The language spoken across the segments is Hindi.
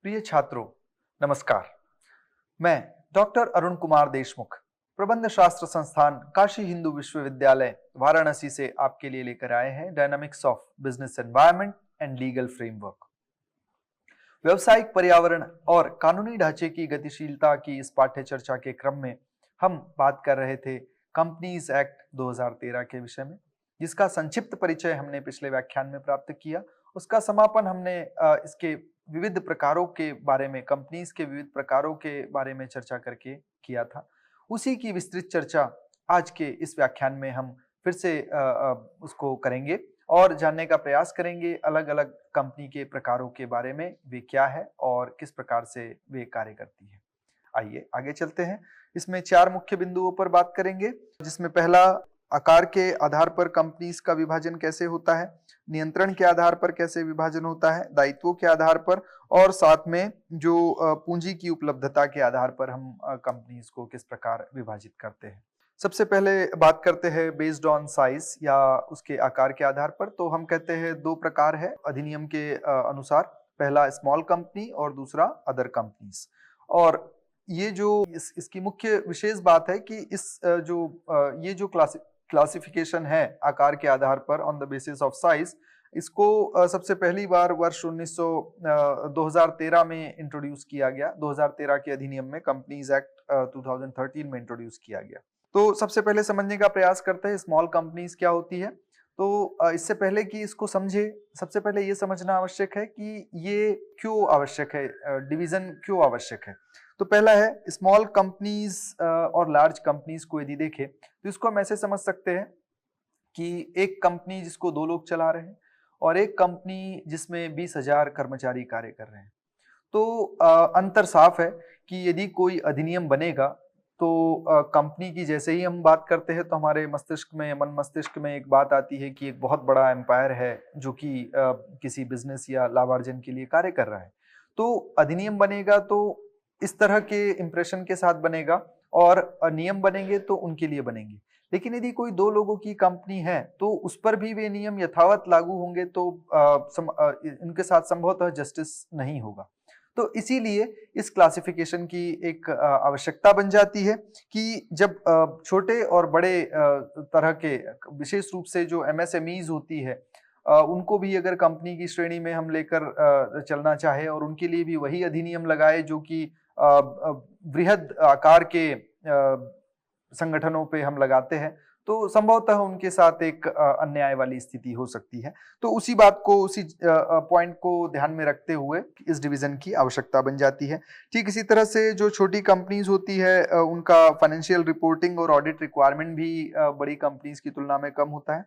प्रिय छात्रों, नमस्कार। मैं डॉक्टर अरुण कुमार देशमुख, प्रबंध शास्त्र संस्थान काशी हिंदू विश्वविद्यालय वाराणसी से आपके लिए लेकर आए हैं dynamics of business environment and legal framework. व्यवसायिक पर्यावरण और कानूनी ढांचे की गतिशीलता की इस पाठ्य चर्चा के क्रम में हम बात कर रहे थे कंपनीज एक्ट 2013 के विषय में, जिसका संक्षिप्त परिचय हमने पिछले व्याख्यान में प्राप्त किया। उसका समापन हमने इसके विविध प्रकारों के बारे में, कंपनीज के विविध प्रकारों के बारे में चर्चा करके किया था। उसी की विस्तृत चर्चा आज के इस व्याख्यान में हम फिर से उसको करेंगे और जानने का प्रयास करेंगे अलग अलग कंपनी के प्रकारों के बारे में, वे क्या है और किस प्रकार से वे कार्य करती है। आइए आगे चलते हैं। इसमें 4 मुख्य बिंदुओं पर बात करेंगे, जिसमें पहला, आकार के आधार पर कंपनीज का विभाजन कैसे होता है, नियंत्रण के आधार पर कैसे विभाजन होता है, दायित्वों के आधार पर, और साथ में जो पूंजी की उपलब्धता के आधार पर हम कंपनीज को किस प्रकार विभाजित करते हैं। सबसे पहले बात करते हैं बेस्ड ऑन साइज या उसके आकार के आधार पर। तो हम कहते हैं 2 प्रकार है अधिनियम के अनुसार, पहला स्मॉल कंपनी और दूसरा अदर कंपनीज। और ये जो इसकी मुख्य विशेष बात है कि ये जो क्लासिफिकेशन है आकार के आधार पर on the basis of size, इसको सबसे पहली बार वर्ष 2013 में इंट्रोड्यूस किया गया। 2013 के अधिनियम में, कंपनीज एक्ट 2013 में इंट्रोड्यूस किया गया। तो सबसे पहले समझने का प्रयास करते हैं स्मॉल कंपनीज क्या होती है। तो इससे पहले कि इसको समझे, सबसे पहले ये समझना आवश्यक है कि ये क्यों आवश्यक है, डिवीजन क्यों आवश्यक है। तो पहला है स्मॉल कंपनीज और लार्ज कंपनीज को यदि देखें तो इसको हम ऐसे समझ सकते हैं कि एक कंपनी जिसको 2 लोग चला रहे हैं और एक कंपनी जिसमें 20,000 कर्मचारी कार्य कर रहे हैं। तो अंतर साफ है कि यदि कोई अधिनियम बनेगा तो कंपनी की जैसे ही हम बात करते हैं तो हमारे मस्तिष्क में, मन मस्तिष्क में एक बात आती है कि एक बहुत बड़ा एम्पायर है जो कि किसी बिजनेस या लाभार्जन के लिए कार्य कर रहा है। तो अधिनियम बनेगा तो इस तरह के इंप्रेशन के साथ बनेगा और नियम बनेंगे तो उनके लिए बनेंगे। लेकिन यदि कोई 2 लोगों की कंपनी है तो उस पर भी वे नियम यथावत लागू होंगे तो इनके साथ संभवतः जस्टिस नहीं होगा। तो इसीलिए इस क्लासिफिकेशन की एक आवश्यकता बन जाती है कि जब छोटे और बड़े तरह के, विशेष रूप से जो एमएसएमईज होती है, उनको भी अगर कंपनी की श्रेणी में हम लेकर चलना चाहे और उनके लिए भी वही अधिनियम लगाए जो कि बृहद आकार के संगठनों पे हम लगाते हैं, तो संभवतः उनके साथ एक अन्याय वाली स्थिति हो सकती है। तो उसी बात को, उसी पॉइंट को ध्यान में रखते हुए इस डिवीजन की आवश्यकता बन जाती है। ठीक इसी तरह से जो छोटी कंपनीज होती है उनका फाइनेंशियल रिपोर्टिंग और ऑडिट रिक्वायरमेंट भी बड़ी कंपनीज की तुलना में कम होता है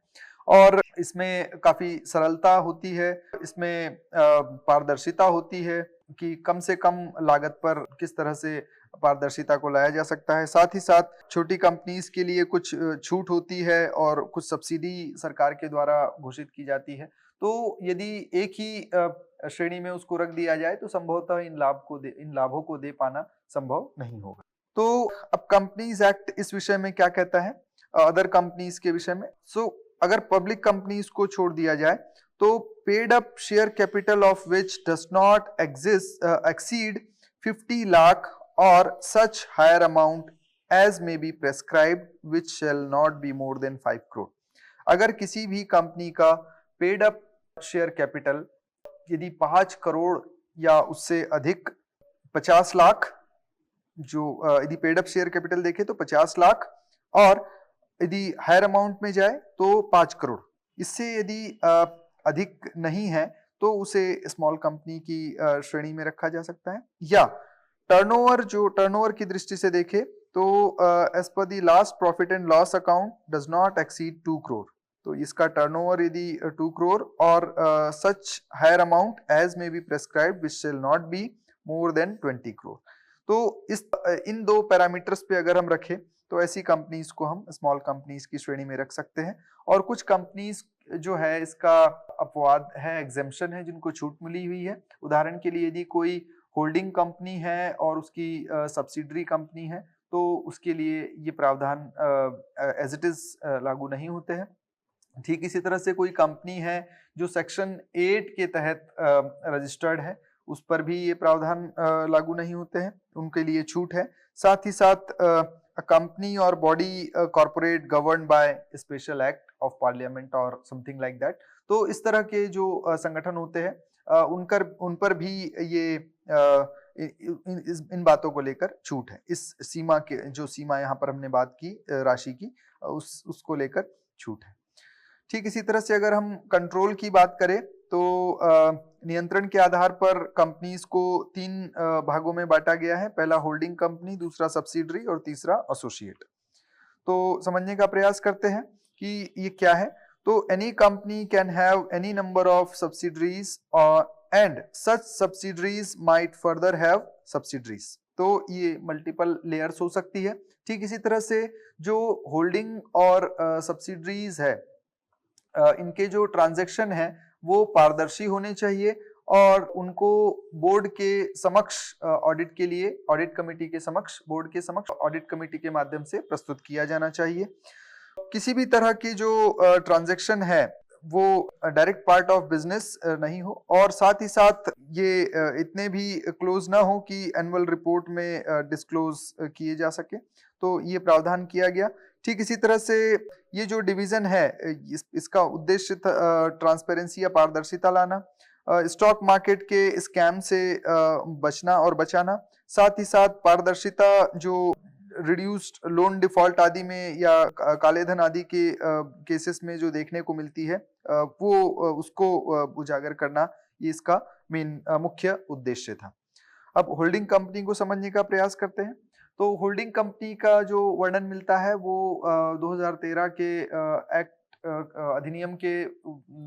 और इसमें काफी सरलता होती है, इसमें पारदर्शिता होती है कि कम से कम लागत पर किस तरह से पारदर्शिता को लाया जा सकता है। साथ ही साथ छोटी कंपनीज के लिए कुछ छूट होती है और कुछ सब्सिडी सरकार के द्वारा घोषित की जाती है। तो यदि एक ही श्रेणी में उसको रख दिया जाए तो संभवतः इन लाभों को दे पाना संभव नहीं होगा। तो अब कंपनीज एक्ट इस विषय में क्या कहता है अदर कंपनीज के विषय में। अगर पब्लिक कंपनीज को छोड़ दिया जाए तो paid up share capital of which does not exceed 50 lakh or such higher amount as may be prescribed which shall not be more than 5 crore। अगर किसी भी कंपनी का पेड अप शेयर कैपिटल यदि 5 करोड़ या उससे अधिक, 50 लाख, जो यदि पेड अप शेयर कैपिटल देखे तो 50 लाख, और यदि हायर अमाउंट में जाए तो 5 करोड़, इससे यदि अधिक नहीं है तो उसे स्मॉल कंपनी की श्रेणी में रखा जा सकता है। या टर्नओवर की दृष्टि से देखे तो as per the last profit and loss account does not exceed 2 crore. तो इसका टर्नओवर यदि 2 करोड़ और such higher amount as may be prescribed which shall not be more than 20 crore. तो इन 2 पैरामीटर्स पे अगर हम रखें तो ऐसी कंपनीज को हम स्मॉल कंपनीज की श्रेणी में रख सकते हैं। और कुछ कंपनीज जो है, इसका अपवाद है, एग्जेम्पशन है, जिनको छूट मिली हुई है। उदाहरण के लिए यदि कोई होल्डिंग कंपनी है और उसकी सब्सिडरी कंपनी है तो उसके लिए ये प्रावधान एज इट इज लागू नहीं होते हैं। ठीक इसी तरह से कोई कंपनी है जो सेक्शन 8 के तहत रजिस्टर्ड है उस पर भी ये प्रावधान लागू नहीं होते हैं, उनके लिए छूट है। साथ ही साथ कंपनी और body corporate govern by special act of parliament और समथिंग लाइक दैट, तो इस तरह के जो संगठन होते हैं उन पर भी ये इन बातों को लेकर छूट है। इस सीमा के जो सीमा यहाँ पर हमने बात की राशि की, उसको लेकर छूट है। ठीक इसी तरह से अगर हम कंट्रोल की बात करें तो नियंत्रण के आधार पर कंपनीज को 3 भागों में बांटा गया है। पहला होल्डिंग कंपनी, दूसरा सब्सिडरी और तीसरा एसोसिएट। तो समझने का प्रयास करते हैं कि ये क्या है। तो any company can have any number of subsidiaries and such subsidiaries might further have subsidiaries. तो ये मल्टीपल लेयर्स हो सकती है। ठीक इसी तरह से जो होल्डिंग और सब्सिडरीज है, इनके जो ट्रांजैक्शन है वो पारदर्शी होने चाहिए और उनको बोर्ड के समक्ष ऑडिट के लिए, ऑडिट कमेटी के समक्ष, बोर्ड के समक्ष ऑडिट कमेटी के माध्यम से प्रस्तुत किया जाना चाहिए। किसी भी तरह की जो ट्रांजैक्शन है वो डायरेक्ट पार्ट ऑफ बिजनेस नहीं हो, और साथ ही साथ ये इतने भी क्लोज ना हो कि एनुअल रिपोर्ट में डिस्क्लोज किए जा सके, तो ये प्रावधान किया गया। ठीक इसी तरह से ये जो डिवीजन है इसका उद्देश्य ट्रांसपेरेंसी या पारदर्शिता लाना, स्टॉक मार्केट के स्कैम से बचना और बचाना, साथ ही साथ पारदर्शिता जो रिड्यूस्ड लोन डिफॉल्ट आदि में या काले धन आदि के केसेस में जो देखने को मिलती है वो उसको उजागर करना, ये इसका मेन मुख्य उद्देश्य था। अब होल्डिंग कंपनी को समझने का प्रयास करते हैं। तो होल्डिंग कंपनी का जो वर्णन मिलता है वो 2013 के एक्ट अधिनियम के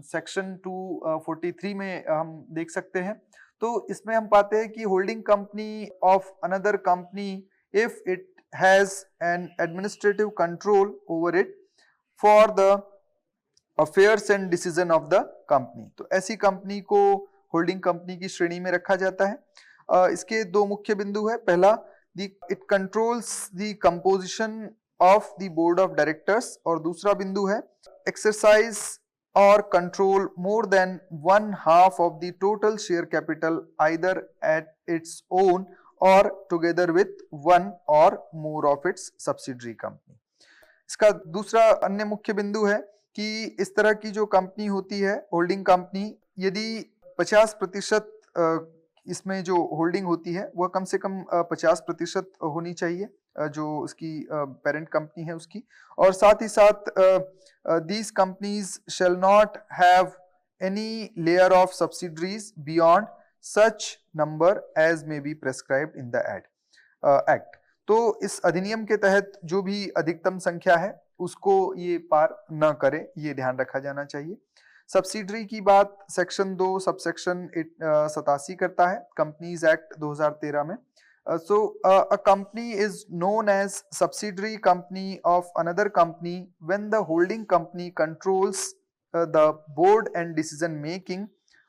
सेक्शन 243 में हम देख सकते हैं। तो इसमें हम पाते हैं कि holding company of another company if it has an administrative control over it for the affairs and decision of the company। तो ऐसी कंपनी को होल्डिंग कंपनी की श्रेणी में रखा जाता है। इसके दो मुख्य बिंदु है। पहला, it controls the composition of the board of directors, और दूसरा बिंदु है exercise or control more than 1/2 of the total share capital either at its own or together with one or more of its subsidiary company। इसका दूसरा अन्य मुख्य बिंदु है कि इस तरह की जो कंपनी होती है होल्डिंग कंपनी, यदि 50% इसमें जो होल्डिंग होती है वह कम से कम 50% होनी चाहिए जो उसकी पेरेंट कंपनी है उसकी, और साथ ही साथ these companies shall not have any layer of subsidiaries beyond such number as may be prescribed in the act। तो इस अधिनियम के तहत जो भी अधिकतम संख्या है उसको ये पार न करे, ये ध्यान रखा जाना चाहिए। सब्सिडरी की बात सेक्शन 2 सबसेक्शन 87 करता है कंपनीज एक्ट 2013 में। So a company is known as subsidiary company of another company when the holding company controls the board and decision making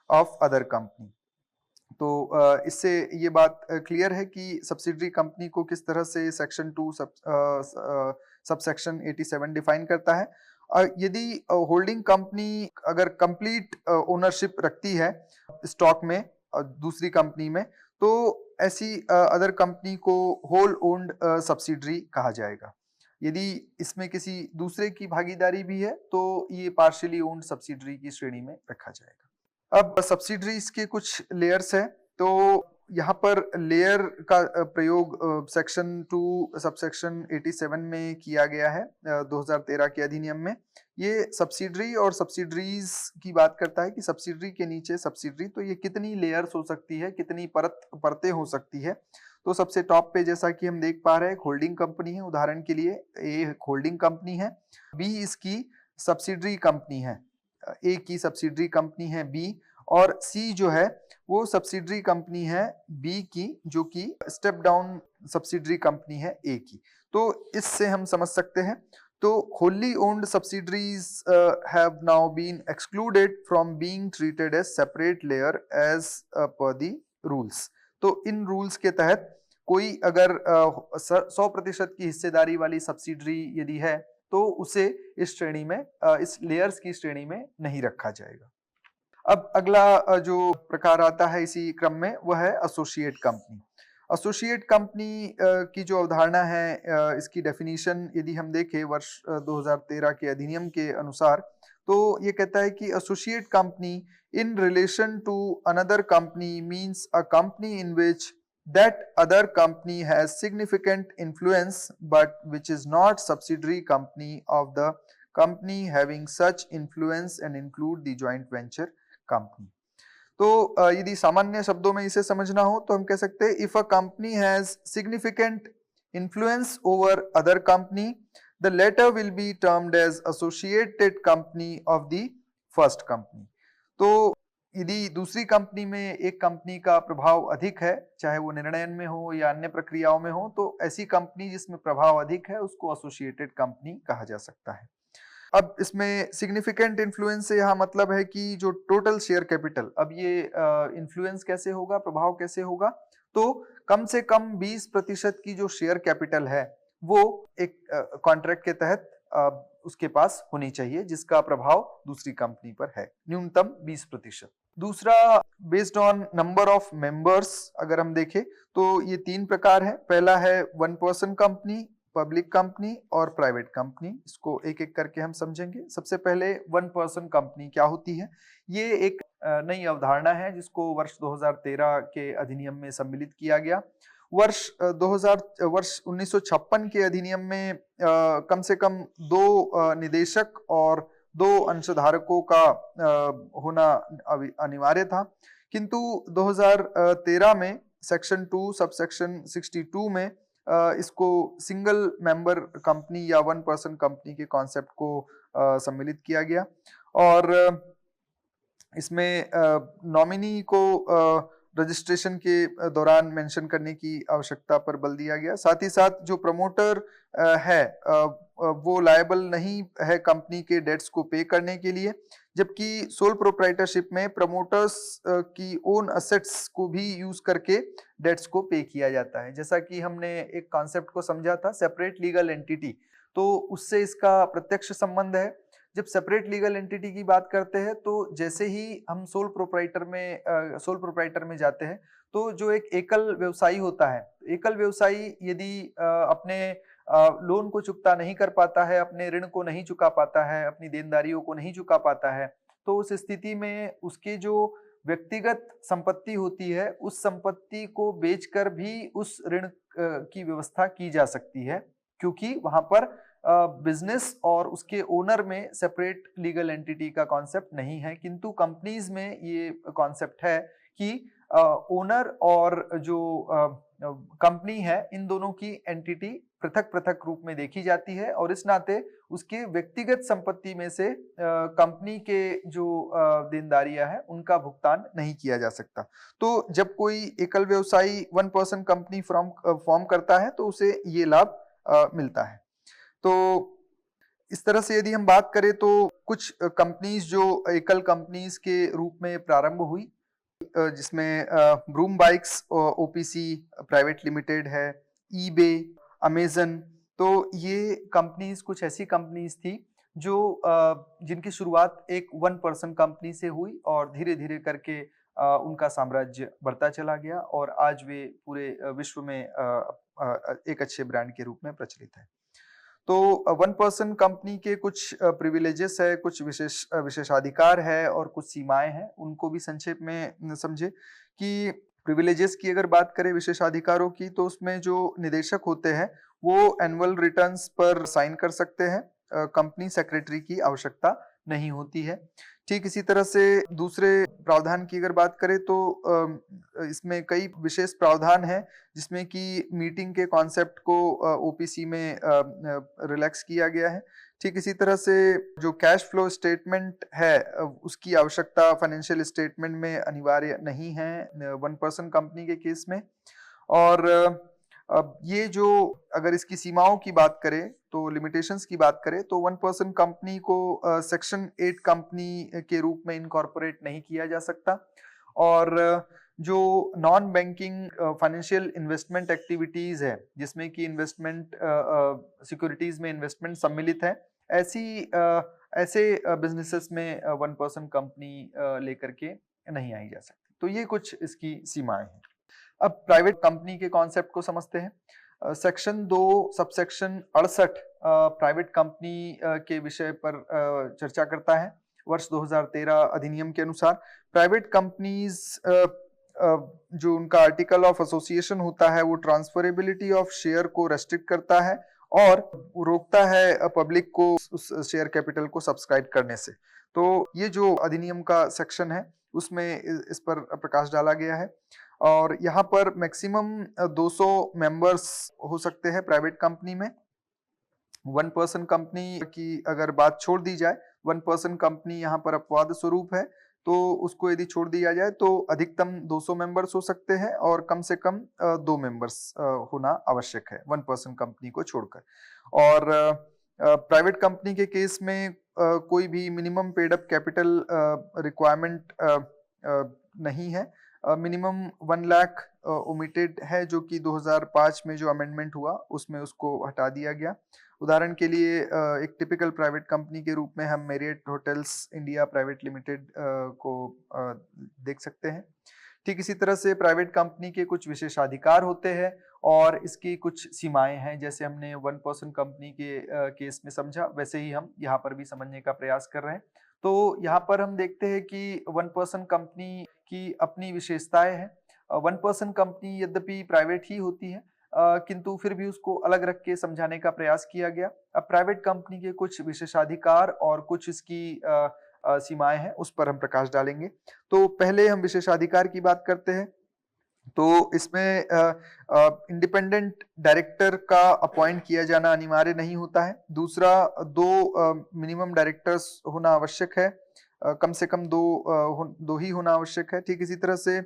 of other company। तो इससे ये बात क्लियर है कि सब्सिडरी कंपनी को किस तरह से सेक्शन 2 सबसेक्शन 87 डिफाइन करता है। यदि होल्डिंग कंपनी अगर कंप्लीट ओनरशिप रखती है स्टॉक में दूसरी कंपनी में, तो ऐसी अदर कंपनी को होल ओन्ड सब्सिडरी कहा जाएगा। यदि इसमें किसी दूसरे की भागीदारी भी है तो ये पार्शियली ओन्ड सब्सिडरी की श्रेणी में रखा जाएगा। अब सब्सिडरीज के कुछ लेयर्स हैं, तो यहाँ पर लेयर का प्रयोग सेक्शन 2 सबसेक्शन 87 में किया गया है 2013 के अधिनियम में। ये सब्सिडरी और सब्सिडरीज की बात करता है कि सब्सिडरी के नीचे सब्सिडरी, तो ये कितनी लेयर्स हो सकती है, कितनी परतें हो सकती है। तो सबसे टॉप पे जैसा कि हम देख पा रहे हैं एक होल्डिंग कंपनी है, उदाहरण के लिए ए होल्डिंग कंपनी है, बी इसकी सब्सिडरी कंपनी है, ए की सब्सिडरी कंपनी है बी, और सी जो है वो सब्सिडरी कंपनी है बी की, जो कि स्टेप डाउन सब्सिडरी कंपनी है ए की। तो इससे हम समझ सकते हैं, तो wholly owned subsidiaries have now been excluded from being treated as separate layer as per the rules। तो इन रूल्स के तहत कोई अगर 100% की हिस्सेदारी वाली सब्सिडरी यदि है तो उसे इस श्रेणी में, इस लेयर्स की श्रेणी में नहीं रखा जाएगा। अब अगला जो प्रकार आता है इसी क्रम में वह है एसोसिएट कंपनी। एसोसिएट कंपनी की जो अवधारणा है, इसकी डेफिनेशन यदि हम देखें वर्ष 2013 के अधिनियम के अनुसार, तो ये कहता है कि associate company in relation to another company means a company in which that other company has significant influence but which is not subsidiary company of the company having such influence and include the joint venture company। तो यदि सामान्य शब्दों में इसे समझना हो तो हम कह सकते हैं if a company has significant influence over other company the latter will be termed as associated company of the first company. तो यदि दूसरी कंपनी में एक कंपनी का प्रभाव अधिक है, चाहे वो निर्णयन में हो या अन्य प्रक्रियाओं में हो, तो ऐसी कंपनी जिसमें प्रभाव अधिक है उसको एसोसिएटेड कंपनी कहा जा सकता है। अब इसमें सिग्निफिकेंट इन्फ्लुएंस से यहाँ मतलब है कि जो टोटल शेयर कैपिटल, अब ये इन्फ्लुएंस कैसे होगा, प्रभाव कैसे होगा, तो कम से कम 20% की जो शेयर कैपिटल है वो एक कॉन्ट्रैक्ट के तहत उसके पास होनी चाहिए जिसका प्रभाव दूसरी कंपनी पर है, न्यूनतम 20%। दूसरा, based on number of members अगर हम देखें तो ये 3 प्रकार है। पहला है one person company, public company और प्राइवेट कंपनी। इसको एक एक करके हम समझेंगे। सबसे पहले वन पर्सन कंपनी क्या होती है। ये एक नई अवधारणा है जिसको वर्ष 2013 के अधिनियम में सम्मिलित किया गया। वर्ष 1956 के अधिनियम में कम से कम 2 निदेशक और 2 अंशधारकों का होना अनिवार्य था, किंतु 2013 में सेक्शन 2 सबसेक्शन 62 में इसको सिंगल मेंबर कंपनी या वन पर्सन कंपनी के कॉन्सेप्ट को सम्मिलित किया गया और इसमें नॉमिनी को रजिस्ट्रेशन के दौरान मेंशन करने की आवश्यकता पर बल दिया गया। साथ ही साथ जो प्रमोटर है वो लायबल नहीं है कंपनी के डेट्स को पे करने के लिए, जबकि सोल प्रोप्राइटरशिप में प्रमोटर्स की ओन असेट्स को भी यूज करके डेट्स को पे किया जाता है। जैसा कि हमने एक कॉन्सेप्ट को समझा था सेपरेट लीगल एंटिटी, तो उससे इसका प्रत्यक्ष संबंध है। जब सेपरेट लीगल एंटिटी की बात करते हैं तो जैसे ही हम सोल प्रोप्राइटर में जाते हैं तो जो एक एकल व्यवसायी होता है, एकल व्यवसायी यदि अपने लोन को चुकता नहीं कर पाता है, अपने ऋण को नहीं चुका पाता है, अपनी देनदारियों को नहीं चुका पाता है, तो उस स्थिति में उसकी जो व्यक्तिगत संपत्ति होती है उस संपत्ति को बेचकर भी उस ऋण की व्यवस्था की जा सकती है, क्योंकि वहां पर बिजनेस और उसके ओनर में सेपरेट लीगल एंटिटी का कॉन्सेप्ट नहीं है। किंतु कंपनीज में ये कॉन्सेप्ट है कि ओनर और जो कंपनी है इन दोनों की एंटिटी पृथक पृथक रूप में देखी जाती है और इस नाते उसके व्यक्तिगत संपत्ति में से कंपनी के जो देनदारियां हैं उनका भुगतान नहीं किया जा सकता। तो जब कोई एकल व्यवसायी वन पर्सन कंपनी फॉर्म करता है तो उसे ये लाभ मिलता है। तो इस तरह से यदि हम बात करें तो कुछ कंपनीज जो एकल कंपनीज के रूप में प्रारंभ हुई, जिसमें Vroom Bikes OPC Private Limited है, ईबे, अमेजन, तो ये कंपनीज कुछ ऐसी कंपनीज थी जो जिनकी शुरुआत एक वन पर्सन कंपनी से हुई और धीरे धीरे करके उनका साम्राज्य बढ़ता चला गया और आज वे पूरे विश्व में एक अच्छे ब्रांड के रूप में प्रचलित है। तो वन पर्सन कंपनी के कुछ प्रिविलेजेस है, कुछ विशेषाधिकार है और कुछ सीमाएं हैं, उनको भी संक्षेप में समझे कि प्रिविलेजेस की अगर बात करें विशेषाधिकारों की, तो उसमें जो निदेशक होते हैं वो एनुअल रिटर्न्स पर साइन कर सकते हैं, कंपनी सेक्रेटरी की आवश्यकता नहीं होती है। ठीक इसी तरह से दूसरे प्रावधान की अगर बात करें तो इसमें कई विशेष प्रावधान हैं जिसमें कि मीटिंग के कॉन्सेप्ट को ओपीसी में रिलैक्स किया गया है। ठीक इसी तरह से जो कैश फ्लो स्टेटमेंट है उसकी आवश्यकता फाइनेंशियल स्टेटमेंट में अनिवार्य नहीं है वन पर्सन कंपनी के केस में। और अब ये जो अगर इसकी सीमाओं की बात करें तो लिमिटेशंस की बात करें तो वन पर्सन कंपनी को सेक्शन 8 कंपनी के रूप में इनकॉर्पोरेट नहीं किया जा सकता और जो non banking financial investment activities है जिसमें कि इन्वेस्टमेंट सिक्योरिटीज में इन्वेस्टमेंट सम्मिलित है, ऐसे बिजनेसेस में 1% कंपनी लेकर के नहीं आई जा सकती। तो ये कुछ इसकी सीमाएं हैं। अब प्राइवेट कंपनी के कॉन्सेप्ट को समझते हैं। सेक्शन 2 सबसेक्शन 68 प्राइवेट कंपनी के विषय पर चर्चा करता है। वर्ष 2013 अधिनियम के अनुसार प्राइवेट कंपनीज जो उनका आर्टिकल ऑफ एसोसिएशन होता है वो ट्रांसफरेबिलिटी ऑफ शेयर को रेस्ट्रिक्ट करता है और रोकता है पब्लिक को उस शेयर कैपिटल को सब्सक्राइब करने से। तो ये जो अधिनियम का सेक्शन है उसमें इस पर प्रकाश डाला गया है और यहाँ पर मैक्सिमम 200 मेंबर्स हो सकते हैं प्राइवेट कंपनी में। 1% कंपनी की अगर बात छोड़ दी जाए, 1% कंपनी यहाँ पर अपवाद स्वरूप है, तो उसको यदि छोड़ दिया जाए तो अधिकतम 200 मेंबर्स हो सकते हैं और कम से कम 2 मेंबर्स होना आवश्यक है 1% कंपनी को छोड़कर। और प्राइवेट कंपनी के केस में कोई भी minimum paid up capital requirement नहीं है। मिनिमम 1 लाख ओमिटेड है जो कि 2005 में जो अमेंडमेंट हुआ उसमें उसको हटा दिया गया। उदाहरण के लिए एक टिपिकल प्राइवेट कंपनी के रूप में हम Marriott hotels India private limited को देख सकते हैं। ठीक इसी तरह से प्राइवेट कंपनी के कुछ विशेषाधिकार होते हैं और इसकी कुछ सीमाएं हैं। जैसे हमने 1% कंपनी के केस में समझा, वैसे ही हम यहाँ पर भी समझने का प्रयास कर रहे हैं। तो यहाँ पर हम देखते हैं कि 1% कंपनी की अपनी विशेषताएं हैं। 1% कंपनी यद्यपि प्राइवेट ही होती है किंतु फिर भी उसको अलग रख के समझाने का प्रयास किया गया। अब प्राइवेट कंपनी के कुछ विशेषाधिकार और कुछ इसकी सीमाएं हैं उस पर हम प्रकाश डालेंगे। तो पहले हम विशेषाधिकार की बात करते हैं। तो इसमें इंडिपेंडेंट डायरेक्टर का अपॉइंट किया जाना अनिवार्य नहीं होता है। दूसरा, 2 मिनिमम डायरेक्टर्स होना आवश्यक है। कम से कम 2 ही होना आवश्यक है। ठीक इसी तरह से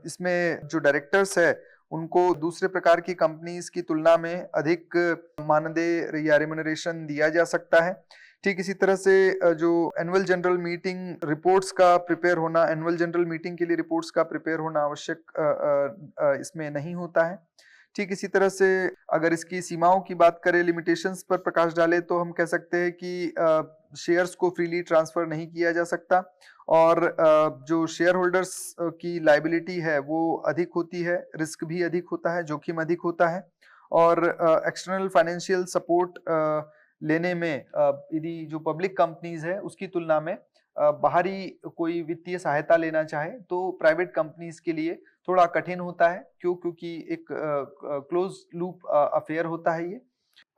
इसमें जो डायरेक्टर्स है उनको दूसरे प्रकार की कंपनीज की तुलना में अधिक मानदेय या रेम्युनरेशन दिया जा सकता है। ठीक इसी तरह से जो एनुअल जनरल मीटिंग रिपोर्ट्स का प्रिपेयर होना, एनुअल जनरल मीटिंग के लिए रिपोर्ट्स का प्रिपेयर होना आवश्यक इसमें नहीं होता है। ठीक इसी तरह से अगर इसकी सीमाओं की बात करें, लिमिटेशंस पर प्रकाश डाले, तो हम कह सकते हैं कि शेयर्स को फ्रीली ट्रांसफर नहीं किया जा सकता और जो शेयर होल्डर्स की लायबिलिटी है वो अधिक होती है, रिस्क भी अधिक होता है, जोखिम अधिक होता है और एक्सटर्नल फाइनेंशियल सपोर्ट लेने में यदि जो पब्लिक कंपनीज है उसकी तुलना में बाहरी कोई वित्तीय सहायता लेना चाहे तो प्राइवेट कंपनीज के लिए थोड़ा कठिन होता है। क्योंकि एक क्लोज लूप अफेयर होता है ये।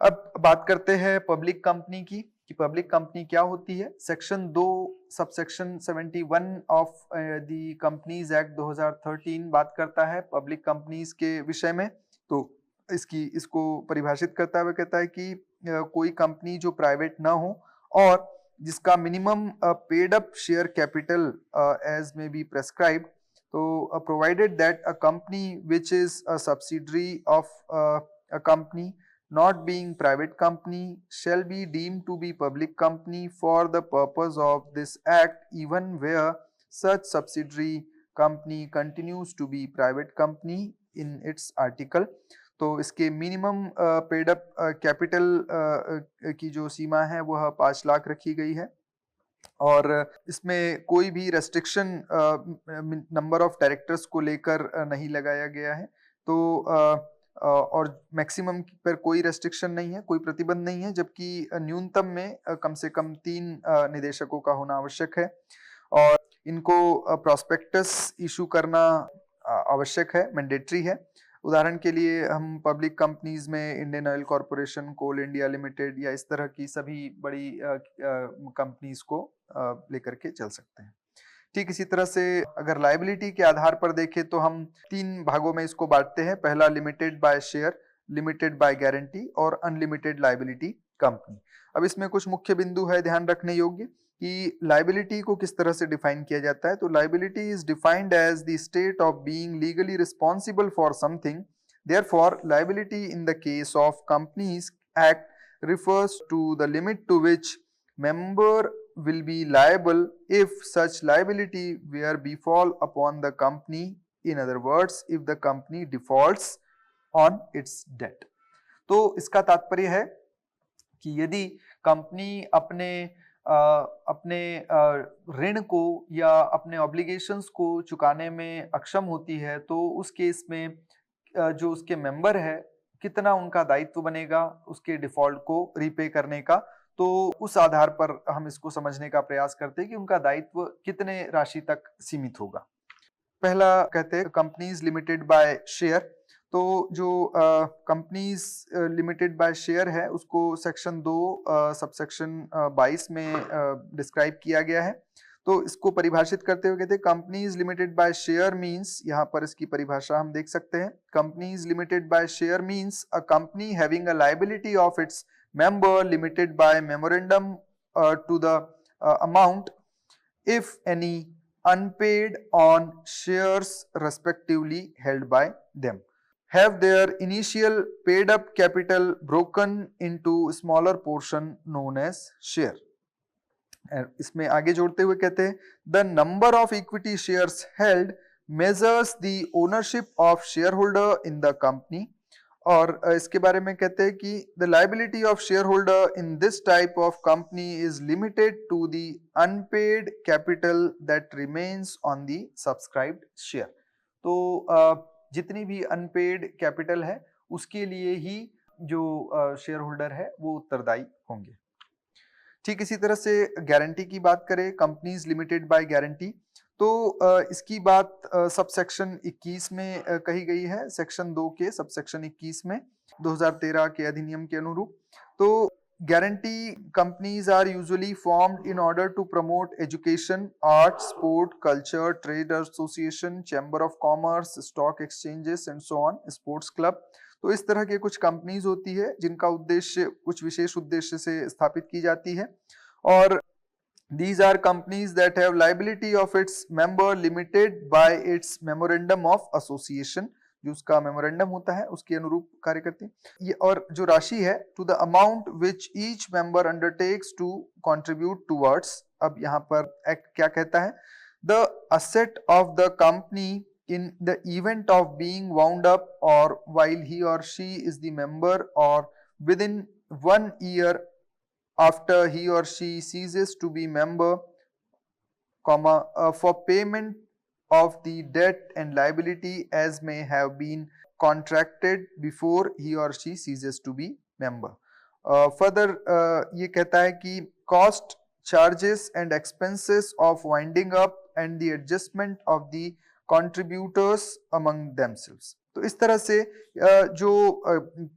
अब बात करते हैं पब्लिक कंपनी की कि पब्लिक कंपनी क्या होती है। Section 2 subsection 71 of the companies act 2013 बात करता है पब्लिक कंपनीज के विषय में। तो इसको परिभाषित करता है, वह कहता है कि कोई कंपनी जो प्राइवेट ना हो और जिसका minimum paid up share capital as may be prescribed, तो provided that a company which is a subsidiary of a company not being private company shall be deemed to be public company for the purpose of this act even where such subsidiary company continues to be private company in its article। तो इसके मिनिमम पेड अप कैपिटल की जो सीमा है वह 5 लाख रखी गई है और इसमें कोई भी रेस्ट्रिक्शन नंबर ऑफ डायरेक्टर्स को लेकर नहीं लगाया गया है। तो और मैक्सिमम पर कोई रेस्ट्रिक्शन नहीं है, कोई प्रतिबंध नहीं है, जबकि न्यूनतम में कम से कम 3 निदेशकों का होना आवश्यक है और इनको प्रॉस्पेक्टस इशू करना आवश्यक है, मैंडेटरी है। उदाहरण के लिए हम पब्लिक कंपनीज में इंडियन ऑयल कॉरपोरेशन, कोल इंडिया लिमिटेड या इस तरह की सभी बड़ी कंपनीज को लेकर के चल सकते हैं। ठीक इसी तरह से अगर लायबिलिटी के आधार पर देखें तो हम 3 भागों में इसको बांटते हैं। पहला limited by share, limited by guarantee और अनलिमिटेड लायबिलिटी कंपनी। अब इसमें कुछ मुख्य बिंदु है ध्यान रखने योग्य कि लायबिलिटी को किस तरह से डिफाइन किया जाता है। तो liability is defined as the state of being legally responsible for something. Therefore liability in the case of Companies Act refers to the limit to which member will be liable if such liability were befall upon the company, in other words if the company defaults on its debt। तो इसका तात्पर्य है कि यदि कंपनी अपने ऋण को या अपने ऑब्लिगेशंस को चुकाने में अक्षम होती है, तो उस केस में जो उसके मेंबर है, कितना उनका दायित्व बनेगा उसके डिफॉल्ट को रीपे करने का। तो उस आधार पर हम इसको समझने का प्रयास करते हैं कि उनका दायित्व कितने राशि तक सीमित होगा। पहला कहते हैं कंपनीज लिमिटेड बाय शेयर। तो जो कंपनीज लिमिटेड बाय शेयर है उसको सेक्शन 2 सबसेक्शन 22 में डिस्क्राइब किया गया है। तो इसको परिभाषित करते हुए कहते हैं companies limited by share means, यहाँ पर इसकी परिभाषा हम देख सकते हैं, companies limited by share means a company having a liability of its member limited by memorandum to the amount if any unpaid on shares respectively held by them, have their initial paid up capital broken into smaller portion known as share। इसमें आगे जोड़ते हुए कहते हैं the number of equity shares held measures the ownership of shareholder in the company। और इसके बारे में कहते हैं कि the liability of share holder in this type of company is limited to the unpaid capital that remains on the subscribed share. तो जितनी भी अनपेड कैपिटल है उसके लिए ही जो शेयर होल्डर है वो उत्तरदायी होंगे। ठीक इसी तरह से गारंटी की बात करें, कंपनीज लिमिटेड बाय गारंटी, तो इसकी बात सबसेक्शन 21 में कही गई है, सेक्शन 2 के सबसेक्शन 21 में 2013 के अधिनियम के अनुरूप। तो guarantee companies are usually formed in order to promote education, art, sport, culture, trade association, chamber of commerce, stock exchanges and so on, sports club. तो इस तरह के कुछ कंपनीज होती है जिनका उद्देश्य कुछ विशेष उद्देश्य से स्थापित की जाती है। और these are companies that have liability of its member limited by its memorandum of association, जो उसका मेमोरेंडम होता है उसके अनुरूप कार्य करती है। ये और जो राशि है to the amount which each member undertakes to contribute towards. अब यहाँ पर एक्ट क्या कहता है, the asset of the company in the event of being wound up or while he or she is the member or within 1 year after he or she ceases to be member, for payment of the debt and liability as may have been contracted before he or she ceases to be member। further ये कहता है कि cost, charges and expenses of winding up and the adjustment of the contributors among themselves। तो इस तरह से जो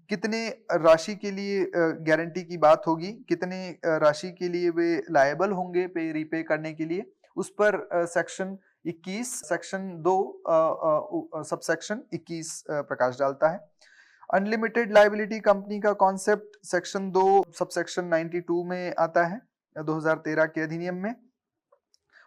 कितने राशि के लिए गारंटी की बात होगी, कितने राशि के लिए वे लायबल होंगे पे रीपे करने के लिए, उस पर सेक्शन 21 सेक्शन 2 सबसेक्शन 21 प्रकाश डालता है। अनलिमिटेड लायबिलिटी कंपनी का कॉन्सेप्ट सेक्शन 2 सबसेक्शन 92 में आता है 2013 के अधिनियम में।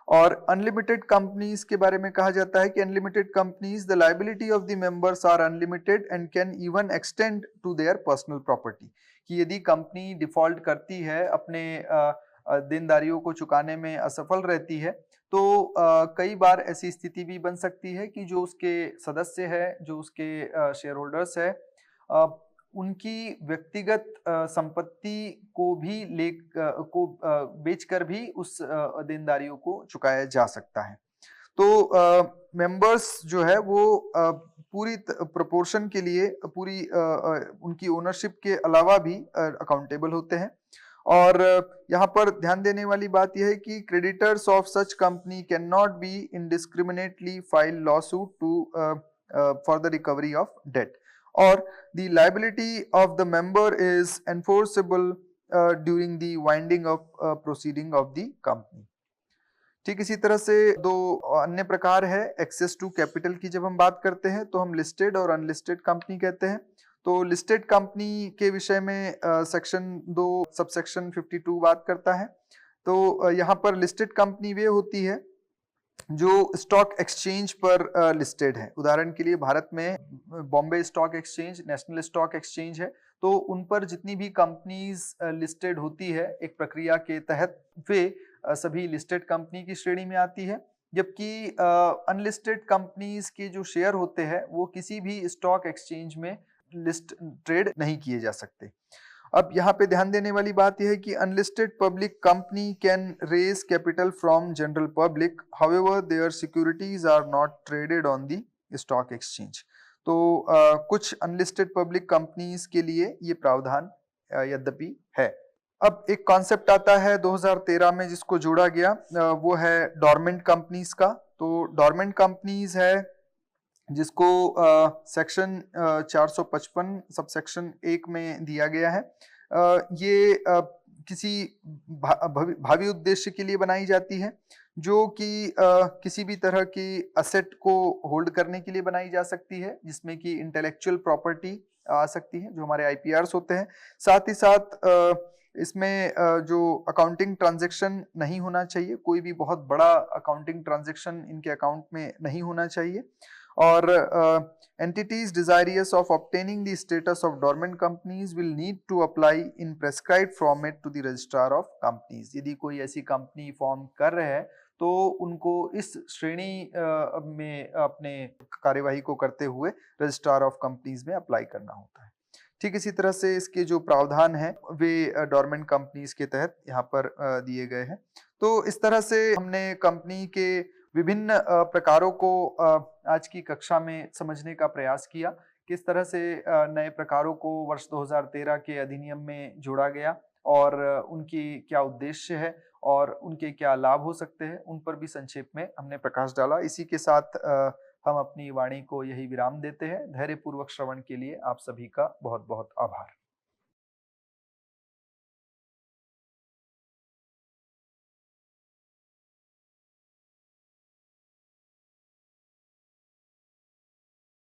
और अनलिमिटेड कंपनीज के बारे में कहा जाता है कि unlimited companies the liability of the members are unlimited and can even extend to their personal property. कि यदि कंपनी डिफॉल्ट करती है, अपने देनदारियों को चुकाने में असफल रहती है, तो कई बार ऐसी स्थिति भी बन सकती है कि जो उसके सदस्य है, जो उसके शेयर होल्डर्स है, उनकी व्यक्तिगत संपत्ति को भी बेचकर भी उस देनदारियों को चुकाया जा सकता है। तो मेंबर्स जो है वो पूरी प्रोपोर्शन के लिए पूरी उनकी ओनरशिप के अलावा भी अकाउंटेबल होते हैं। और यहाँ पर ध्यान देने वाली बात यह है कि creditors of such company can not be indiscriminately file lawsuit to for the recovery of debt, or the liability of the member is enforceable during the winding up proceeding of the company। ठीक इसी तरह से दो अन्य प्रकार है एक्सेस टू कैपिटल की। जब हम बात करते हैं तो हम लिस्टेड और अनलिस्टेड कंपनी कहते हैं। तो लिस्टेड कंपनी के विषय में सेक्शन 2 सबसेक्शन 52 बात करता है। तो यहाँ पर लिस्टेड कंपनी वे होती है जो स्टॉक एक्सचेंज पर लिस्टेड है। उदाहरण के लिए भारत में Bombay stock exchange, national stock exchange है, तो उन पर जितनी भी कंपनीज लिस्टेड होती है एक प्रक्रिया के तहत, वे सभी लिस्टेड कंपनी की श्रेणी में आती है। जबकि अनलिस्टेड कंपनीज के जो शेयर होते हैं वो किसी भी स्टॉक एक्सचेंज में लिस्ट ट्रेड नहीं किए जा सकते। अब यहाँ पे ध्यान देने वाली बात यह है कि unlisted public company can raise capital from general public, however their securities are not traded on the stock exchange. तो कुछ अनलिस्टेड पब्लिक कंपनीज के लिए ये प्रावधान यद्यपि है। अब एक कॉन्सेप्ट आता है 2013 में जिसको जोड़ा गया, वो है डोरमेंट कंपनीज का। तो डोरमेंट कंपनीज है जिसको सेक्शन 455 सबसेक्शन 1 में दिया गया है। ये किसी भावी उद्देश्य के लिए बनाई जाती है, जो कि किसी भी तरह की असेट को होल्ड करने के लिए बनाई जा सकती है, जिसमें कि इंटेलेक्चुअल प्रॉपर्टी आ सकती है, जो हमारे आईपीआरस होते हैं। साथ ही साथ इसमें जो अकाउंटिंग ट्रांजैक्शन नहीं होना चाहिए, कोई भी बहुत बड़ा अकाउंटिंग ट्रांजैक्शन इनके अकाउंट में नहीं होना चाहिए। और entities desirous of obtaining the status of dormant companies will need to apply in prescribed format to the registrar of companies। यदि कोई ऐसी कंपनी फॉर्म कर रहे हैं तो उनको इस श्रेणी में अपने कार्यवाही को करते हुए रजिस्ट्रार ऑफ कंपनीज में अप्लाई करना होता है। ठीक इसी तरह से इसके जो प्रावधान हैं वे डोरमेंट कंपनीज के तहत यहाँ पर दिए गए हैं। तो इस तरह से हमने कंपनी के विभिन्न प्रकारों को आज की कक्षा में समझने का प्रयास किया। किस तरह से नए प्रकारों को वर्ष 2013 के अधिनियम में जोड़ा गया और उनकी क्या उद्देश्य है और उनके क्या लाभ हो सकते हैं, उन पर भी संक्षेप में हमने प्रकाश डाला। इसी के साथ हम अपनी वाणी को यही विराम देते हैं। धैर्यपूर्वक श्रवण के लिए आप सभी का बहुत बहुत आभार।